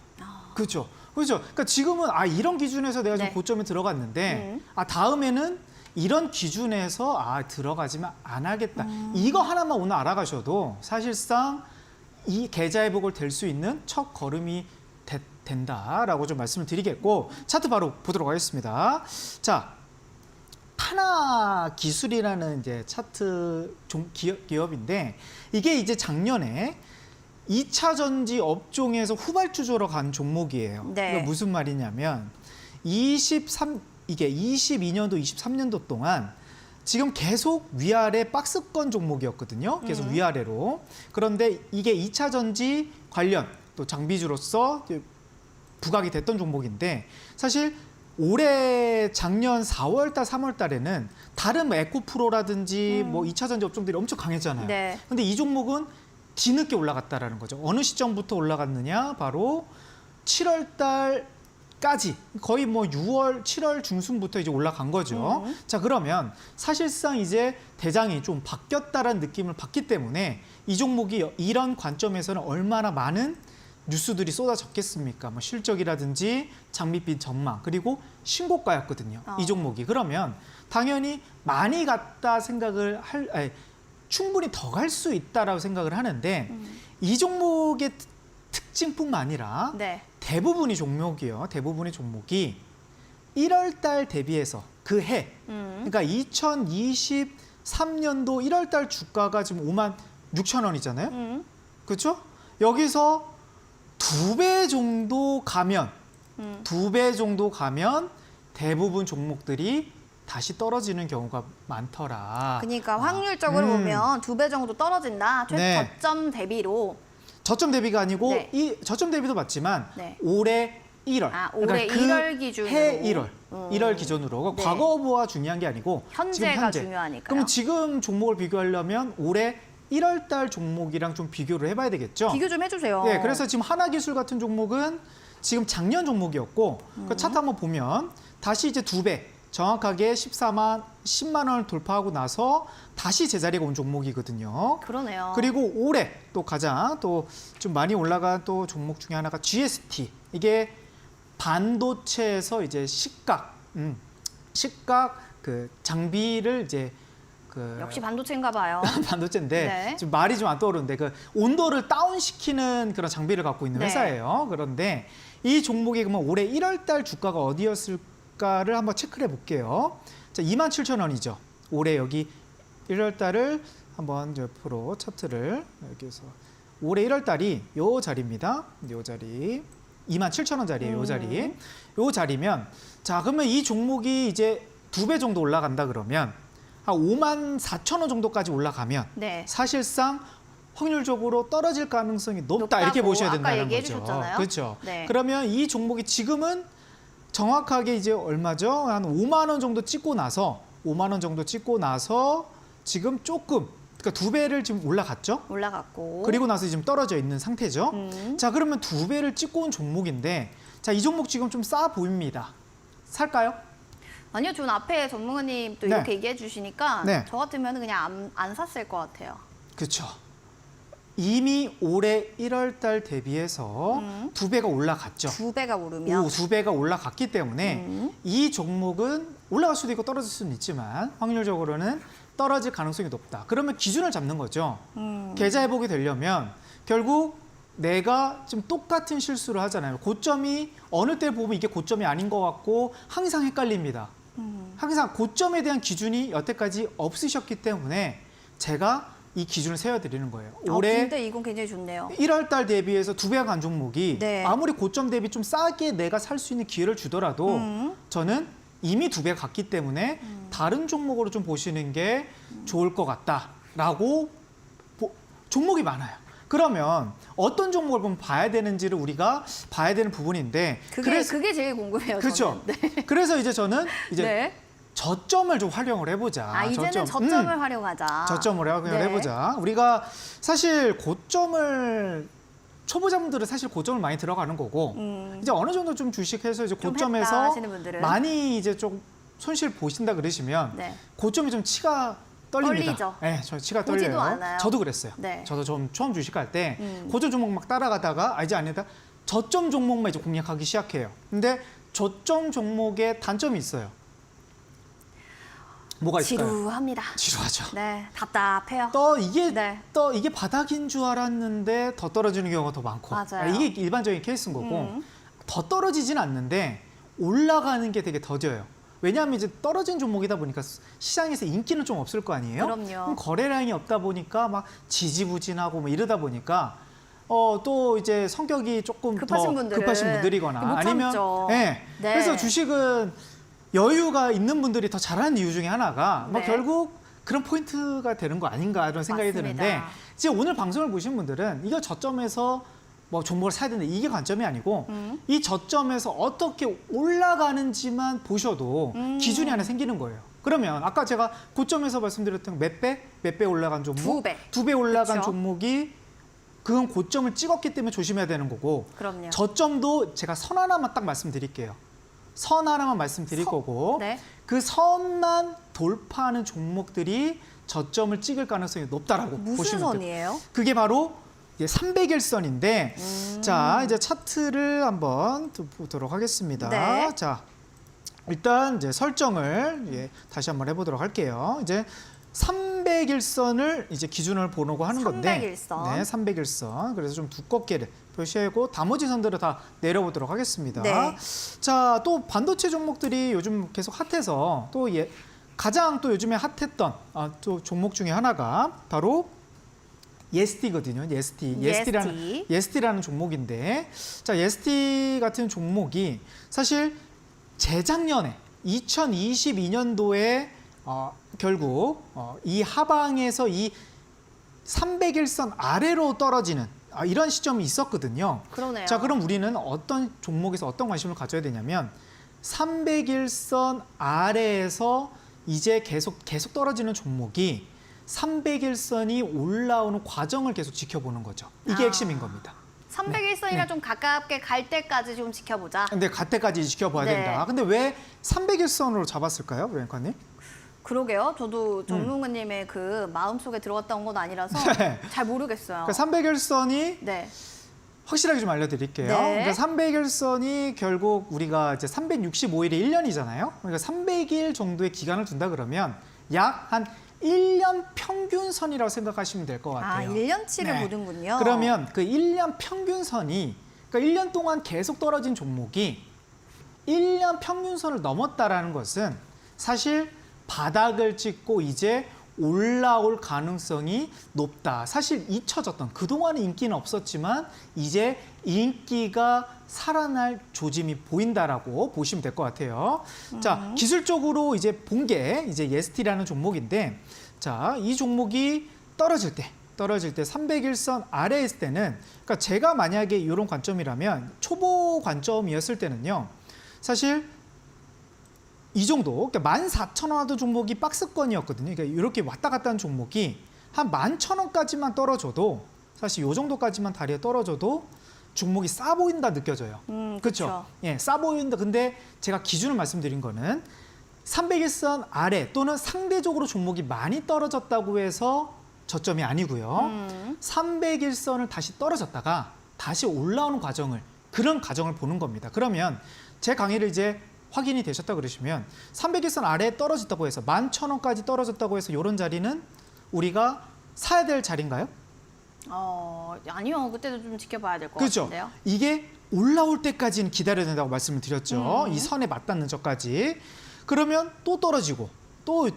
그렇죠. 그렇죠. 그러니까 지금은 이런 기준에서 내가 네. 좀 고점에 들어갔는데 다음에는 이런 기준에서 들어가지만 안 하겠다. 이거 하나만 오늘 알아가셔도 사실상 이 계좌 회복을 될 수 있는 첫 걸음이 된다라고 좀 말씀을 드리겠고 차트 바로 보도록 하겠습니다. 자, 하나 기술이라는 이제 차트 기업인데 이게 이제 작년에 2차 전지 업종에서 후발주자로 간 종목이에요. 네. 이게 무슨 말이냐면 이게 22년도, 23년도 동안 지금 계속 위아래 박스권 종목이었거든요. 계속 위아래로. 그런데 이게 2차 전지 관련 또 장비주로서 부각이 됐던 종목인데 사실 올해 작년 4월달, 3월달에는 다른 뭐 에코프로라든지 뭐 2차 전지 업종들이 엄청 강했잖아요. 네. 근데 이 종목은 뒤늦게 올라갔다라는 거죠. 어느 시점부터 올라갔느냐? 바로 7월달까지 거의 뭐 6월, 7월 중순부터 이제 올라간 거죠. 자, 그러면 사실상 이제 대장이 좀 바뀌었다라는 느낌을 받기 때문에 이 종목이 이런 관점에서는 얼마나 많은 뉴스들이 쏟아졌겠습니까? 뭐 실적이라든지 장밋빛 전망 그리고 신고가였거든요. 이 종목이. 그러면 당연히 많이 갔다 생각을 충분히 더 갈 수 있다라고 생각을 하는데 이 종목의 특징뿐만 아니라 네. 대부분의 종목이 1월 달 대비해서 그 해, 그러니까 2023년도 1월 달 주가가 지금 56,000원이잖아요. 그렇죠? 여기서 두 배 정도 가면 대부분 종목들이 다시 떨어지는 경우가 많더라. 그러니까 확률적으로 보면 2배 정도 떨어진다. 네. 최저점 대비로. 저점 대비가 아니고 네. 이 저점 대비도 맞지만 네. 올해 1월. 올해 그 1월 기준으로. 해 1월 기준으로. 네. 과거가 중요한 게 아니고 지금 현재가 현재. 중요하니까요. 그럼 지금 종목을 비교하려면 올해 1월 달 종목이랑 좀 비교를 해봐야 되겠죠. 비교 좀 해주세요. 네, 그래서 지금 하나기술 같은 종목은 지금 작년 종목이었고 그 차트 한번 보면 다시 이제 2배, 정확하게 10만 원을 돌파하고 나서 다시 제자리가 온 종목이거든요. 그러네요. 그리고 올해 또 가장 또 좀 많이 올라간 또 종목 중에 하나가 GST. 이게 반도체에서 이제 식각 그 장비를 이제 역시 반도체인가 봐요. 반도체인데 네. 지금 말이 좀 안 떠오르는데 그 온도를 다운시키는 그런 장비를 갖고 있는 네. 회사예요. 그런데 이 종목이 그러면 올해 1월 달 주가가 어디였을까를 한번 체크를 해볼게요. 자, 27,000원이죠. 올해 여기 1월 달을 한번 옆으로 차트를 여기서 올해 1월 달이 요 자리입니다. 요 자리 27,000원 자리예요. 요 자리. 요 자리면 자, 그러면 이 종목이 이제 2배 정도 올라간다 그러면 한 54,000원 정도까지 올라가면 네. 사실상 확률적으로 떨어질 가능성이 높다 이렇게 높다고 보셔야 된다는 아까 얘기해 거죠. 주셨잖아요. 그렇죠. 네. 그러면 이 종목이 지금은 정확하게 이제 얼마죠? 한 5만 원 정도 찍고 나서 지금 조금 그러니까 2배를 지금 올라갔죠. 올라갔고. 그리고 나서 지금 떨어져 있는 상태죠. 자, 그러면 2배를 찍고 온 종목인데 자, 이 종목 지금 좀 싸 보입니다. 살까요? 아니요, 전 앞에 전문가님 또 네. 이렇게 얘기해 주시니까 네. 저 같으면 그냥 안 샀을 것 같아요. 그렇죠. 이미 올해 1월 달 대비해서 2배가 올라갔죠. 2배가 오르면. 2배가 올라갔기 때문에 이 종목은 올라갈 수도 있고 떨어질 수는 있지만 확률적으로는 떨어질 가능성이 높다. 그러면 기준을 잡는 거죠. 계좌 회복이 되려면 결국 내가 지금 똑같은 실수를 하잖아요. 고점이 어느 때 보면 이게 고점이 아닌 것 같고 항상 헷갈립니다. 항상 고점에 대한 기준이 여태까지 없으셨기 때문에 제가 이 기준을 세워드리는 거예요. 올해 근데 이건 굉장히 좋네요. 1월 달 대비해서 2배가 간 종목이 네. 아무리 고점 대비 좀 싸게 내가 살 수 있는 기회를 주더라도 저는 이미 2배 갔기 때문에 다른 종목으로 좀 보시는 게 좋을 것 같다라고 종목이 많아요. 그러면 어떤 종목을 보면 봐야 되는지를 우리가 봐야 되는 부분인데 그게 제일 궁금해요. 그렇죠. 저는. 네. 그래서 이제 저는 이제 네. 저점을 좀 활용을 해보자. 이제는 저점을 활용하자. 저점을 활용을 네. 해보자. 우리가 사실 고점을 초보자분들은 사실 고점을 많이 들어가는 거고 이제 어느 정도 좀 주식해서 이제 좀 했다 고점에서 하시는 분들은. 많이 이제 좀 손실 보신다 그러시면 네. 고점이 좀 치가 떨립니다. 떨리죠. 네, 저 치가 보지도 떨려요. 않아요. 저도 그랬어요. 네. 저도 좀 처음 주식할 때 고점 종목 막 따라가다가 이제 아니다 저점 종목만 이제 공략하기 시작해요. 근데 저점 종목의 단점이 있어요. 뭐가 있을까요? 지루합니다. 지루하죠. 네, 답답해요. 네. 이게 바닥인 줄 알았는데 더 떨어지는 경우가 더 많고. 맞아요. 이게 일반적인 케이스인 거고 더 떨어지진 않는데 올라가는 게 되게 더뎌요. 왜냐하면 이제 떨어진 종목이다 보니까 시장에서 인기는 좀 없을 거 아니에요. 그럼요. 그럼 거래량이 없다 보니까 막 지지부진하고 뭐 이러다 보니까 또 이제 성격이 조금 급하신 더 분들은 급하신 분들이거나 못 아니면 참죠. 네. 네. 그래서 주식은 여유가 있는 분들이 더 잘하는 이유 중에 하나가 뭐 네. 결국 그런 포인트가 되는 거 아닌가 이런 생각이 맞습니다. 드는데 지금 오늘 방송을 보신 분들은 이거 저점에서 뭐 종목을 사야 되는데 이게 관점이 아니고 이 저점에서 어떻게 올라가는지만 보셔도 기준이 하나 생기는 거예요. 그러면 아까 제가 고점에서 말씀드렸던 몇 배 올라간 종목? 2배. 2배 올라간 그렇죠. 종목이 그건 고점을 찍었기 때문에 조심해야 되는 거고 그럼요. 저점도 제가 선 하나만 딱 말씀드릴게요. 선 하나만 말씀드릴 거고 네. 그 선만 돌파하는 종목들이 저점을 찍을 가능성이 높다라고 무슨 보시면 돼요. 선이에요? 그게 바로 300일선인데 자 이제 차트를 한번 또 보도록 하겠습니다. 네. 자 일단 이제 설정을 다시 한번 해보도록 할게요. 이제 300일선을 이제 기준을 보려고 하는 건데 300일선. 네, 300일선. 그래서 좀 두껍게 표시하고 나머지 선들을 다 내려보도록 하겠습니다. 네. 자, 또 반도체 종목들이 요즘 계속 핫해서 또 가장 또 요즘에 핫했던 또 종목 중에 하나가 바로 예스티거든요. 예스티라는 종목인데 자, 예스티 같은 종목이 사실 재작년에 2022년도에 결국 이 하방에서 이 300일선 아래로 떨어지는 이런 시점이 있었거든요. 그러네요. 자, 그럼 우리는 어떤 종목에서 어떤 관심을 가져야 되냐면 300일선 아래에서 이제 계속 떨어지는 종목이 300일선이 올라오는 과정을 계속 지켜보는 거죠. 이게 핵심인 겁니다. 300일선이랑 좀 가깝게 갈 때까지 좀 지켜보자. 근데 갈 때까지 지켜봐야 네. 된다. 근데 왜 300일선으로 잡았을까요, 앵커님? 그러게요. 저도 전문가님의 그 마음속에 들어갔다 온 건 아니라서 네. 잘 모르겠어요. 그러니까 300일선이 네. 확실하게 좀 알려드릴게요. 네. 그러니까 300일선이 결국 우리가 이제 365일이 1년이잖아요. 그러니까 300일 정도의 기간을 둔다 그러면 약 한 1년 평균선이라고 생각하시면 될 것 같아요. 1년치를 네. 보는군요. 그러면 그 1년 평균선이 그러니까 1년 동안 계속 떨어진 종목이 1년 평균선을 넘었다라는 것은 사실 바닥을 찍고 이제 올라올 가능성이 높다. 사실 잊혀졌던 그동안은 인기는 없었지만 이제 인기가 살아날 조짐이 보인다라고 보시면 될 것 같아요. 자, 기술적으로 이제 본 게 이제 예스티라는 종목인데 자, 이 종목이 떨어질 때 300일선 아래에 있을 때는 그러니까 제가 만약에 이런 관점이라면 초보 관점이었을 때는요. 사실 이 정도, 그러니까 14,000원 하던 종목이 박스권이었거든요. 그러니까 이렇게 왔다 갔다 하는 종목이 한 11,000원까지만 떨어져도 사실 이 정도까지만 다리에 떨어져도 종목이 싸 보인다 느껴져요. 그렇죠? 예, 싸 보인다. 근데 제가 기준을 말씀드린 거는 300일선 아래 또는 상대적으로 종목이 많이 떨어졌다고 해서 저점이 아니고요. 300일선을 다시 떨어졌다가 다시 올라오는 그런 과정을 보는 겁니다. 그러면 제 강의를 이제 확인이 되셨다 그러시면 300일선 아래에 떨어졌다고 해서 11,000원까지 떨어졌다고 해서 이런 자리는 우리가 사야 될 자리인가요? 아니요. 그때도 좀 지켜봐야 될 것 그렇죠. 같은데요. 이게 올라올 때까지는 기다려야 된다고 말씀을 드렸죠. 이 선에 맞닿는 저까지. 그러면 또 떨어지고 또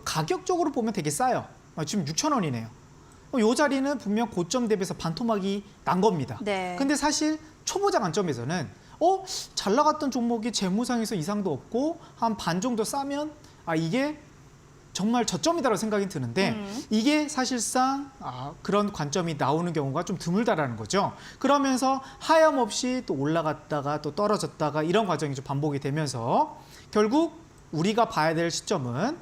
가격적으로 보면 되게 싸요. 지금 6,000원이네요. 이 자리는 분명 고점 대비해서 반토막이 난 겁니다. 네. 근데 사실 초보자 관점에서는 잘 나갔던 종목이 재무상에서 이상도 없고 한 반 정도 싸면 이게 정말 저점이다라고 생각이 드는데 이게 사실상 그런 관점이 나오는 경우가 좀 드물다라는 거죠. 그러면서 하염없이 또 올라갔다가 또 떨어졌다가 이런 과정이 좀 반복이 되면서 결국 우리가 봐야 될 시점은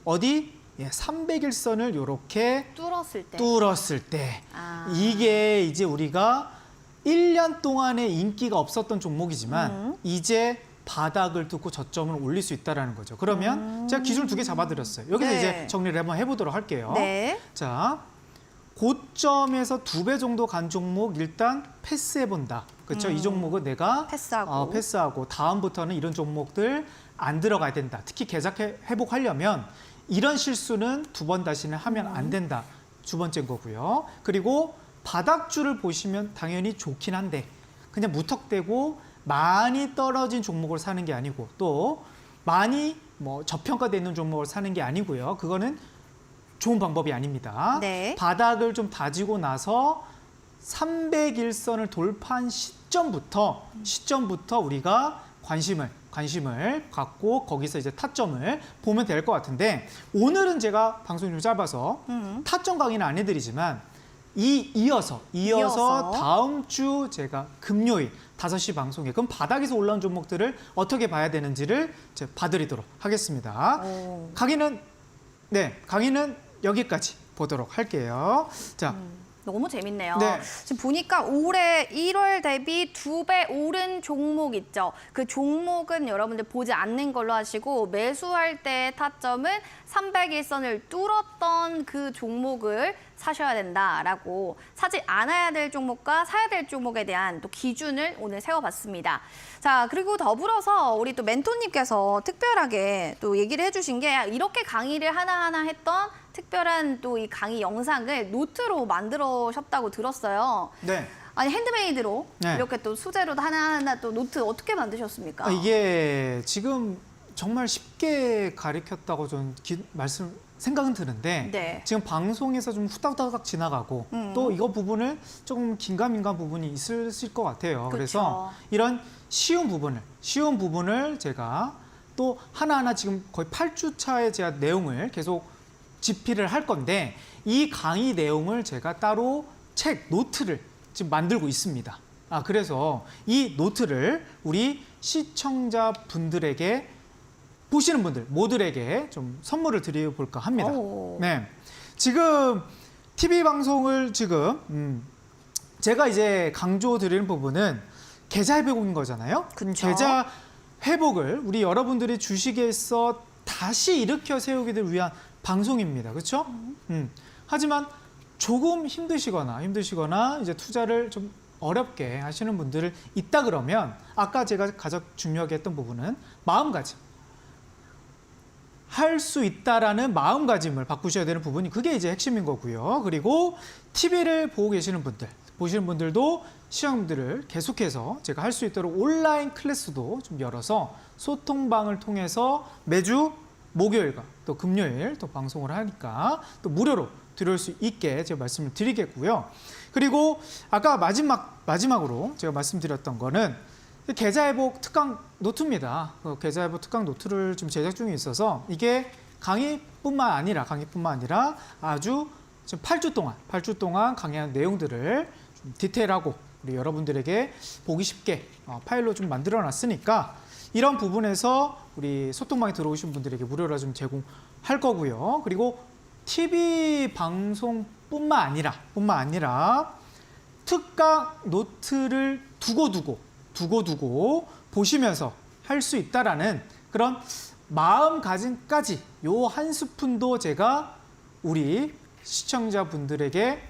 어디? 300일선을 이렇게 뚫었을 때 이게 이제 우리가 1년 동안에 인기가 없었던 종목이지만 이제 바닥을 뚫고 저점을 올릴 수 있다는 거죠. 그러면 제가 기준을 2개 잡아드렸어요. 여기서 네. 이제 정리를 한번 해보도록 할게요. 네. 자, 고점에서 2배 정도 간 종목 일단 패스해본다. 그렇죠? 이 종목은 내가 패스하고 다음부터는 이런 종목들 안 들어가야 된다. 특히 계좌 회복하려면 이런 실수는 2번 다시는 하면 안 된다. 두 번째인 거고요. 그리고 바닥줄을 보시면 당연히 좋긴 한데 그냥 무턱대고 많이 떨어진 종목을 사는 게 아니고 또 많이 저평가되어 있는 종목을 사는 게 아니고요. 그거는 좋은 방법이 아닙니다. 네. 바닥을 좀 다지고 나서 301선을 돌파한 시점부터 우리가 관심을 갖고 거기서 이제 타점을 보면 될 것 같은데 오늘은 제가 방송이 좀 짧아서 타점 강의는 안 해드리지만 이어서 다음 주 제가 금요일 5시 방송에 그럼 바닥에서 올라온 종목들을 어떻게 봐야 되는지를 제가 봐드리도록 하겠습니다. 강의는 여기까지 보도록 할게요. 자. 너무 재밌네요. 네. 지금 보니까 올해 1월 대비 2배 오른 종목 있죠. 그 종목은 여러분들 보지 않는 걸로 하시고 매수할 때의 타점은 301선을 뚫었던 그 종목을 사셔야 된다라고 사지 않아야 될 종목과 사야 될 종목에 대한 또 기준을 오늘 세워봤습니다. 자, 그리고 더불어서 우리 또 멘토님께서 특별하게 또 얘기를 해주신 게 이렇게 강의를 하나하나 했던 특별한 또 이 강의 영상을 노트로 만들으셨다고 들었어요. 네. 아니 핸드메이드로 네. 이렇게 또 수제로 하나하나 또 노트 어떻게 만드셨습니까? 이게 지금 정말 쉽게 가르쳤다고 저는 생각은 드는데 네. 지금 방송에서 좀 후딱후딱 지나가고 또 이거 부분을 조금 긴가민가한 부분이 있을 것 같아요. 그래서 이런 쉬운 부분을 제가 또 하나하나 지금 거의 8주 차에 제가 내용을 계속 집필을 할 건데 이 강의 내용을 제가 따로 노트를 지금 만들고 있습니다. 그래서 이 노트를 우리 시청자분들에게 보시는 분들 모두에게 좀 선물을 드려볼까 합니다. 네, 지금 TV 방송을 제가 이제 강조드리는 부분은 계좌 회복인 거잖아요. 그렇죠. 계좌 회복을 우리 여러분들이 주식에서 다시 일으켜 세우기를 위한 방송입니다. 그렇죠? 하지만 조금 힘드시거나 이제 투자를 좀 어렵게 하시는 분들을 있다 그러면 아까 제가 가장 중요하게 했던 부분은 마음가짐. 할 수 있다라는 마음가짐을 바꾸셔야 되는 부분이 그게 이제 핵심인 거고요. 그리고 TV를 보시는 분들도 시험들을 계속해서 제가 할 수 있도록 온라인 클래스도 좀 열어서 소통방을 통해서 매주 목요일과 또 금요일 또 방송을 하니까 또 무료로 들을 수 있게 제가 말씀을 드리겠고요. 그리고 아까 마지막으로 제가 말씀드렸던 거는 계좌회복 특강 노트입니다. 계좌회복 특강 노트를 좀 제작 중에 있어서 이게 강의뿐만 아니라 아주 지금 8주 동안 강의한 내용들을 좀 디테일하고 우리 여러분들에게 보기 쉽게 파일로 좀 만들어 놨으니까 이런 부분에서 우리 소통방에 들어오신 분들에게 무료로 좀 제공할 거고요. 그리고 TV 방송뿐만 아니라 특강 노트를 두고두고 보시면서 할 수 있다라는 그런 마음가짐까지 요 한 스푼도 제가 우리 시청자분들에게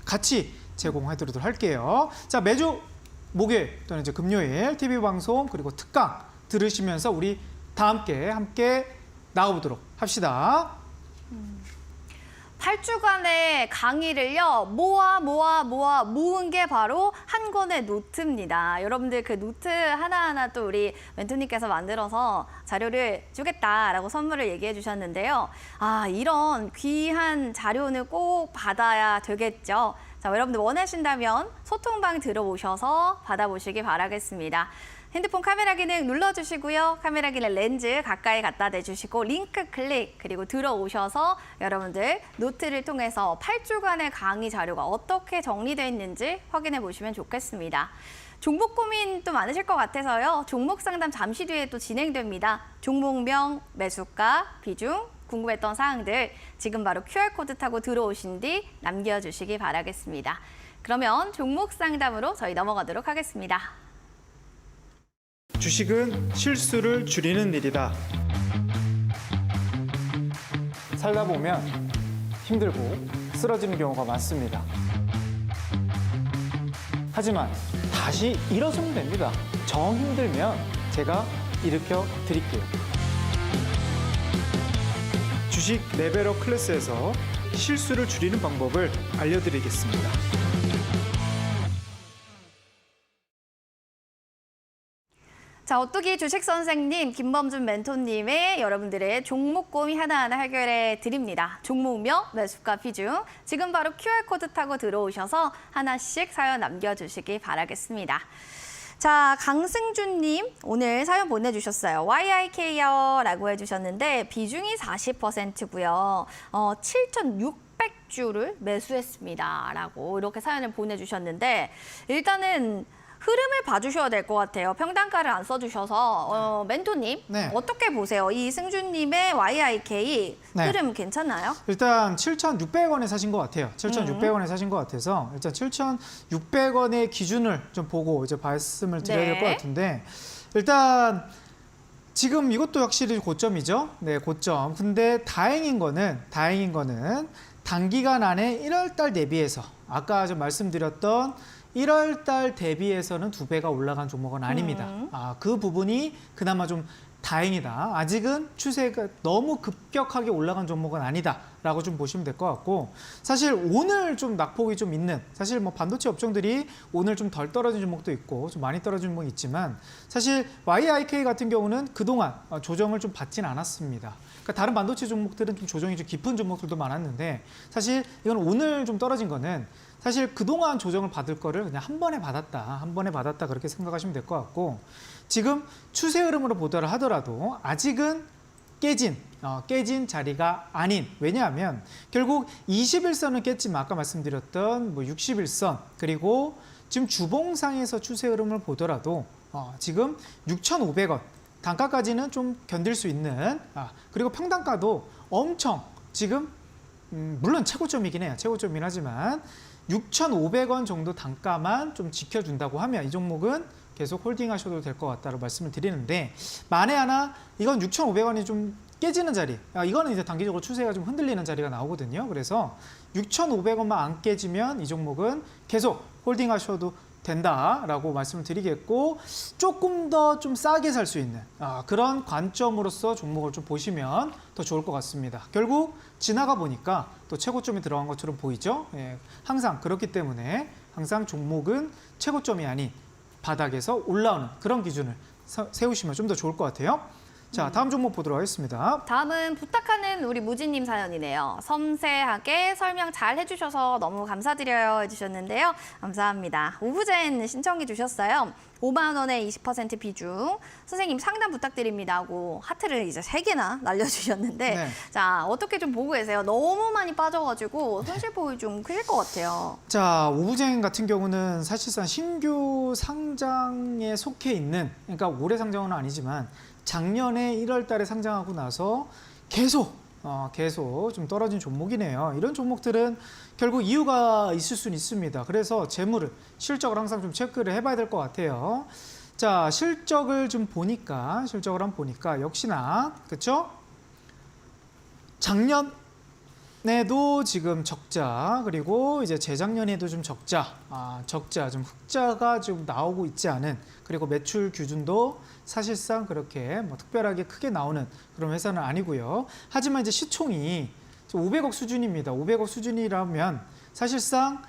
같이 제공해드리도록 할게요. 자, 매주 목요일 또는 이제 금요일 TV 방송 그리고 특강 들으시면서 우리 다 함께 나가보도록 합시다. 8주간의 강의를요, 모은 게 바로 한 권의 노트입니다. 여러분들 그 노트 하나하나 또 우리 멘토님께서 만들어서 자료를 주겠다라고 선물을 얘기해 주셨는데요. 아, 이런 귀한 자료는 꼭 받아야 되겠죠. 자, 여러분들 원하신다면 소통방 들어오셔서 받아보시기 바라겠습니다. 핸드폰 카메라 기능 눌러주시고요. 카메라 기능 렌즈 가까이 갖다 대주시고 링크 클릭, 그리고 들어오셔서 여러분들 노트를 통해서 8주간의 강의 자료가 어떻게 정리되어 있는지 확인해 보시면 좋겠습니다. 종목 고민 또 많으실 것 같아서요. 종목 상담 잠시 뒤에 또 진행됩니다. 종목명, 매수가, 비중, 궁금했던 사항들 지금 바로 QR코드 타고 들어오신 뒤 남겨주시기 바라겠습니다. 그러면 종목 상담으로 저희 넘어가도록 하겠습니다. 주식은 실수를 줄이는 일이다. 살다 보면 힘들고 쓰러지는 경우가 많습니다. 하지만 다시 일어서면 됩니다. 정 힘들면 제가 일으켜 드릴게요. 주식 레벨업 클래스에서 실수를 줄이는 방법을 알려드리겠습니다. 자, 오뚜기 주식 선생님, 김범준 멘토님의 여러분들의 종목 고민 하나하나 해결해 드립니다. 종목명, 매수가, 비중, 지금 바로 QR코드 타고 들어오셔서 하나씩 사연 남겨주시기 바라겠습니다. 자, 강승준님 오늘 사연 보내주셨어요. YIK요라고 해주셨는데 비중이 40%고요. 7,600주를 매수했습니다. 라고 이렇게 사연을 보내주셨는데 일단은 흐름을 봐주셔야 될 것 같아요. 평단가를 안 써주셔서 멘토님 네. 어떻게 보세요? 이 승준님의 YIK 네. 흐름 괜찮나요? 일단 7,600원에 사신 것 같아요. 7,600원에 사신 것 같아서 일단 7,600원의 기준을 좀 보고 이제 말씀을 드려야 될 것 네. 같은데 일단 지금 이것도 확실히 고점이죠. 네, 고점. 근데 다행인 거는 단기간 안에 1월 달 대비해서 아까 좀 말씀드렸던 1월 달 대비해서는 2배가 올라간 종목은 아닙니다. 그 부분이 그나마 좀 다행이다. 아직은 추세가 너무 급격하게 올라간 종목은 아니다라고 좀 보시면 될 것 같고 사실 오늘 좀 낙폭이 좀 있는 사실 뭐 반도체 업종들이 오늘 좀 덜 떨어진 종목도 있고 좀 많이 떨어진 종목이 있지만 사실 YIK 같은 경우는 그동안 조정을 좀 받진 않았습니다. 그러니까 다른 반도체 종목들은 좀 조정이 좀 깊은 종목들도 많았는데 사실 이건 오늘 좀 떨어진 거는 사실 그동안 조정을 받을 거를 그냥 한 번에 받았다 그렇게 생각하시면 될 것 같고 지금 추세 흐름으로 보더라 하더라도 아직은 깨진 자리가 아닌 왜냐하면 결국 21선은 깼지만 아까 말씀드렸던 뭐 61선 그리고 지금 주봉상에서 추세 흐름을 보더라도 지금 6,500원 단가까지는 좀 견딜 수 있는 그리고 평단가도 엄청 지금 물론 최고점이긴 해요. 최고점이긴 하지만 6,500원 정도 단가만 좀 지켜준다고 하면 이 종목은 계속 홀딩하셔도 될 것 같다고 말씀을 드리는데 만에 하나 이건 6,500원이 좀 깨지는 자리 이거는 이제 단기적으로 추세가 좀 흔들리는 자리가 나오거든요. 그래서 6,500원만 안 깨지면 이 종목은 계속 홀딩하셔도 된다라고 말씀을 드리겠고 조금 더 좀 싸게 살 수 있는 그런 관점으로서 종목을 좀 보시면 더 좋을 것 같습니다. 결국 지나가 보니까 또 최고점이 들어간 것처럼 보이죠. 예, 항상 그렇기 때문에 항상 종목은 최고점이 아닌 바닥에서 올라오는 그런 기준을 세우시면 좀 더 좋을 것 같아요. 자, 다음 종목 보도록 하겠습니다. 다음은 부탁하는 우리 무진님 사연이네요. 섬세하게 설명 잘 해주셔서 너무 감사드려요 해주셨는데요. 감사합니다. 오브젠 신청해 주셨어요. 5만 원에 20% 비중. 선생님 상담 부탁드립니다 하고 하트를 이제 3개나 날려주셨는데 네. 자, 어떻게 좀 보고 계세요? 너무 많이 빠져가지고 손실폭이 좀 크실 것 같아요. 자, 오브젠 같은 경우는 사실상 신규 상장에 속해 있는 그러니까 올해 상장은 아니지만 작년에 1월 달에 상장하고 나서 계속 좀 떨어진 종목이네요. 이런 종목들은 결국 이유가 있을 수는 있습니다. 그래서 실적을 항상 좀 체크를 해봐야 될 것 같아요. 자, 실적을 한번 보니까 역시나 그렇죠? 작년에도 지금 적자 그리고 이제 재작년에도 좀 적자 좀 흑자가 좀 나오고 있지 않은 그리고 매출 기준도 사실상 그렇게 뭐 특별하게 크게 나오는 그런 회사는 아니고요. 하지만 이제 시총이 500억 수준입니다. 500억 수준이라면 사실상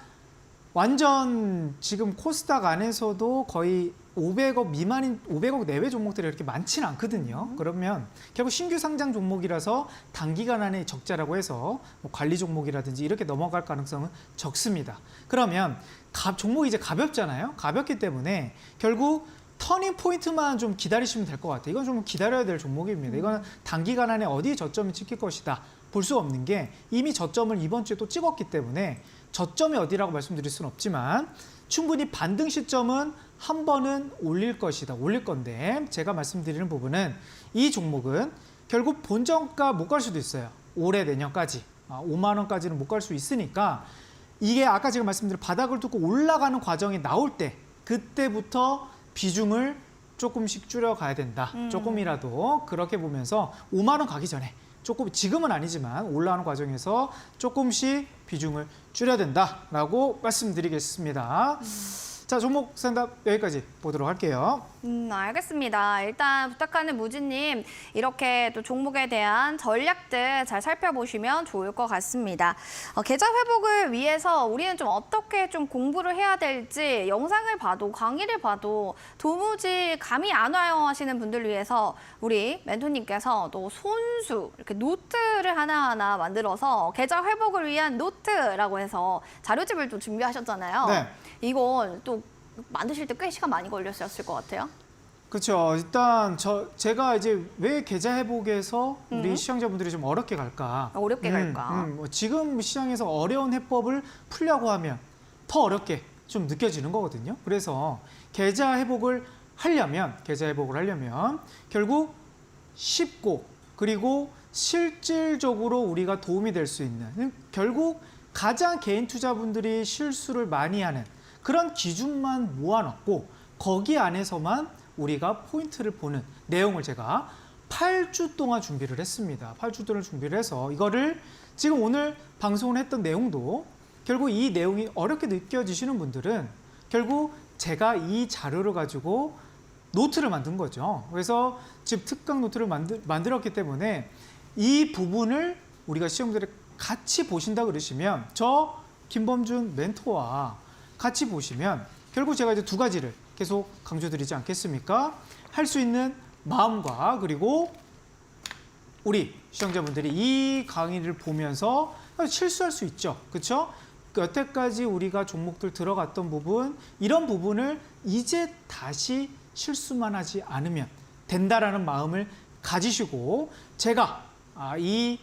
완전 지금 코스닥 안에서도 거의 500억 미만인 500억 내외 종목들이 그렇게 많지는 않거든요. 그러면 결국 신규 상장 종목이라서 단기간 안에 적자라고 해서 뭐 관리 종목이라든지 이렇게 넘어갈 가능성은 적습니다. 그러면 종목이 이제 가볍잖아요. 가볍기 때문에 결국 터닝 포인트만 좀 기다리시면 될 것 같아요. 이건 좀 기다려야 될 종목입니다. 이건 단기간 안에 어디 저점이 찍힐 것이다 볼 수 없는 게 이미 저점을 이번 주에 또 찍었기 때문에 저점이 어디라고 말씀드릴 수는 없지만 충분히 반등 시점은 한 번은 올릴 것이다. 올릴 건데 제가 말씀드리는 부분은 이 종목은 결국 본정가 못 갈 수도 있어요. 올해 내년까지 5만 원까지는 못 갈 수 있으니까 이게 아까 제가 말씀드린 바닥을 뚫고 올라가는 과정이 나올 때 그때부터 비중을 조금씩 줄여가야 된다. 조금이라도 그렇게 보면서 5만 원 가기 전에 조금 지금은 아니지만 올라가는 과정에서 조금씩 비중을 줄여야 된다라고 말씀드리겠습니다. 자, 종목 상담 여기까지 보도록 할게요. 알겠습니다. 일단 부탁하는 무지님 이렇게 또 종목에 대한 전략들 잘 살펴보시면 좋을 것 같습니다. 계좌 회복을 위해서 우리는 좀 어떻게 좀 공부를 해야 될지 영상을 봐도 강의를 봐도 도무지 감이 안 와요 하시는 분들을 위해서 우리 멘토님께서 또 손수 이렇게 노트를 하나하나 만들어서 계좌 회복을 위한 노트라고 해서 자료집을 또 준비하셨잖아요. 네. 이건 또 만드실 때 꽤 시간 많이 걸렸을 것 같아요. 그렇죠. 일단 제가 이제 왜 계좌 회복에서 우리 시청자분들이 좀 어렵게 갈까? 어렵게 갈까? 뭐 지금 시장에서 어려운 해법을 풀려고 하면 더 어렵게 좀 느껴지는 거거든요. 그래서 계좌 회복을 하려면 결국 쉽고 그리고 실질적으로 우리가 도움이 될 수 있는 결국 가장 개인 투자분들이 실수를 많이 하는 그런 기준만 모아놨고 거기 안에서만 우리가 포인트를 보는 내용을 제가 8주 동안 준비를 했습니다. 8주 동안 준비를 해서 이거를 지금 오늘 방송을 했던 내용도 결국 이 내용이 어렵게 느껴지시는 분들은 결국 제가 이 자료를 가지고 노트를 만든 거죠. 그래서 지금 특강 노트를 만들었기 때문에 이 부분을 우리가 시청자들이 같이 보신다 그러시면 저 김범준 멘토와 같이 보시면 결국 제가 이제 두 가지를 계속 강조드리지 않겠습니까? 할 수 있는 마음과 그리고 우리 시청자분들이 이 강의를 보면서 실수할 수 있죠. 그렇죠? 여태까지 우리가 종목들 들어갔던 부분 이런 부분을 이제 다시 실수만 하지 않으면 된다라는 마음을 가지시고 제가 이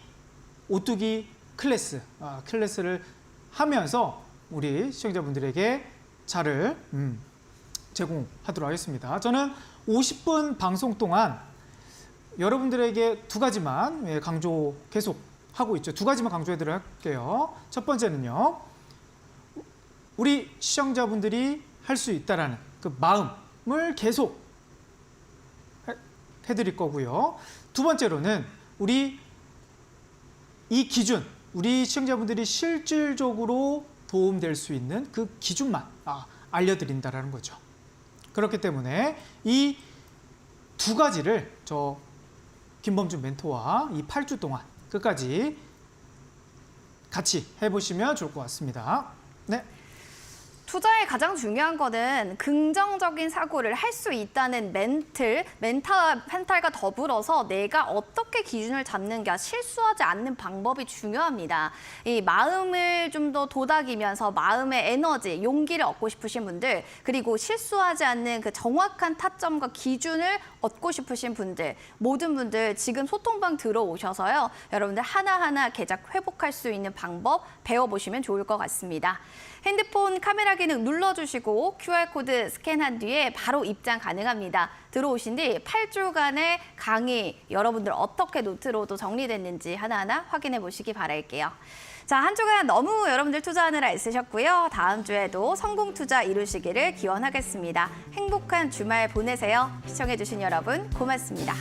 오뚜기 클래스를 하면서 우리 시청자분들에게 자를 제공하도록 하겠습니다. 저는 50분 방송 동안 여러분들에게 두 가지만 강조 계속 하고 있죠. 두 가지만 강조해드리도록 할게요. 첫 번째는요. 우리 시청자분들이 할 수 있다라는 그 마음을 계속 해드릴 거고요. 두 번째로는 우리 이 기준, 우리 시청자분들이 실질적으로 도움될 수 있는 그 기준만 알려드린다라는 거죠. 그렇기 때문에 이 두 가지를 저 김범준 멘토와 이 8주 동안 끝까지 같이 해보시면 좋을 것 같습니다. 네. 투자의 가장 중요한 거는 긍정적인 사고를 할 수 있다는 멘탈과 더불어서 내가 어떻게 기준을 잡는가 실수하지 않는 방법이 중요합니다. 이 마음을 좀 더 도닥이면서 마음의 에너지, 용기를 얻고 싶으신 분들 그리고 실수하지 않는 그 정확한 타점과 기준을 얻고 싶으신 분들 모든 분들 지금 소통방 들어오셔서요. 여러분들 하나하나 계좌 회복할 수 있는 방법 배워보시면 좋을 것 같습니다. 핸드폰 카메라 기능 눌러주시고 QR코드 스캔한 뒤에 바로 입장 가능합니다. 들어오신 뒤 8주간의 강의 여러분들 어떻게 노트로도 정리됐는지 하나하나 확인해 보시기 바랄게요. 자, 한 주간 너무 여러분들 투자하느라 애쓰셨고요. 다음 주에도 성공 투자 이루시기를 기원하겠습니다. 행복한 주말 보내세요. 시청해 주신 여러분 고맙습니다.